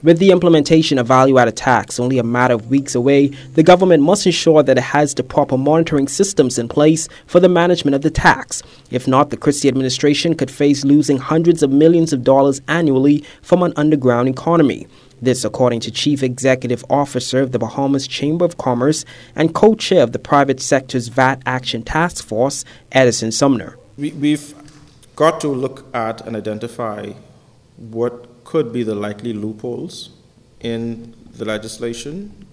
With the implementation of value-added tax only a matter of weeks away, the government must ensure that it has the proper monitoring systems in place for the management of the tax. If not, the Christie administration could face losing hundreds of millions of dollars annually from an underground economy. This, according to Chief Executive Officer of the Bahamas Chamber of Commerce and co-chair of the private sector's V.A.T Action Task Force, Edison Sumner. We've got to look at and identify what could be the likely loopholes in the legislation,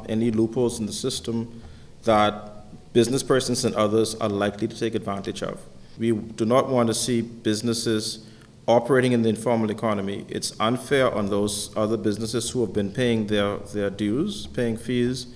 any loopholes in the system that business persons and others are likely to take advantage of. We do not want to see businesses operating in the informal economy. It's unfair on those other businesses who have been paying their dues, paying fees,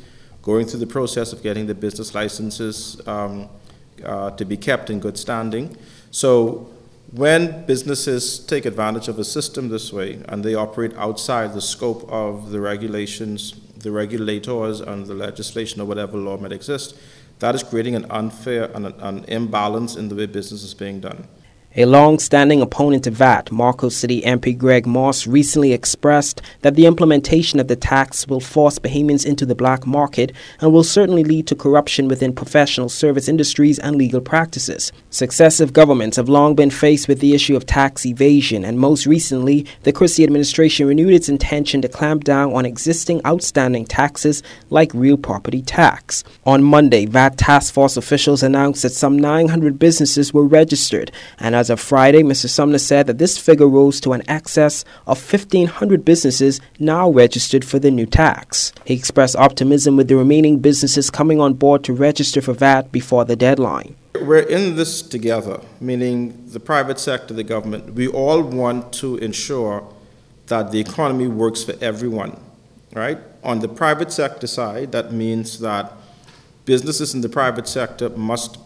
going through the process of getting the business licenses to be kept in good standing. So when businesses take advantage of a system this way and they operate outside the scope of the regulations, the regulators, and the legislation or whatever law might exist, that is creating an unfair and an imbalance in the way business is being done. A long-standing opponent of V.A.T, Marco City MP Greg Moss, recently expressed that the implementation of the tax will force Bahamians into the black market and will certainly lead to corruption within professional service industries and legal practices. Successive governments have long been faced with the issue of tax evasion, and most recently, the Christie administration renewed its intention to clamp down on existing outstanding taxes like real property tax. On Monday, V.A.T task force officials announced that some 900 businesses were registered, and as of Friday, Mr. Sumner said that this figure rose to an excess of 1,500 businesses now registered for the new tax. He expressed optimism with the remaining businesses coming on board to register for V.A.T before the deadline. We're in this together, meaning the private sector, the government. We all want to ensure that the economy works for everyone, right? On the private sector side, that means that businesses in the private sector must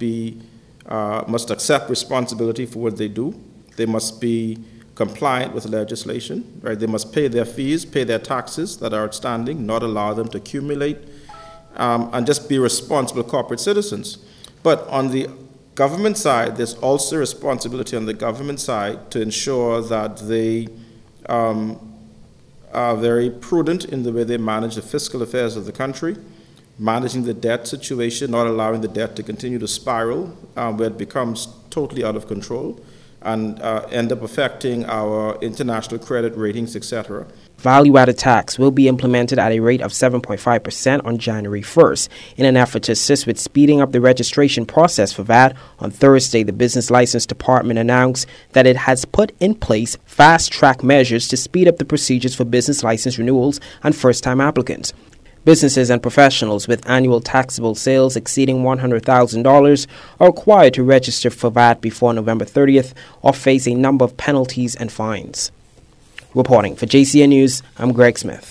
accept responsibility for what they do. They must be compliant with legislation, right? They must pay their fees, pay their taxes that are outstanding, not allow them to accumulate, and just be responsible corporate citizens. But on the government side, there's also responsibility on the government side to ensure that they are very prudent in the way they manage the fiscal affairs of the country, managing the debt situation, not allowing the debt to continue to spiral where it becomes totally out of control and end up affecting our international credit ratings, etc. Value-added tax will be implemented at a rate of 7.5% on January 1st. In an effort to assist with speeding up the registration process for V.A.T, on Thursday, the Business License Department announced that it has put in place fast-track measures to speed up the procedures for business license renewals and first-time applicants. Businesses and professionals with annual taxable sales exceeding $100,000 are required to register for V.A.T before November 30th or face a number of penalties and fines. Reporting for JCN News, I'm Greg Smith.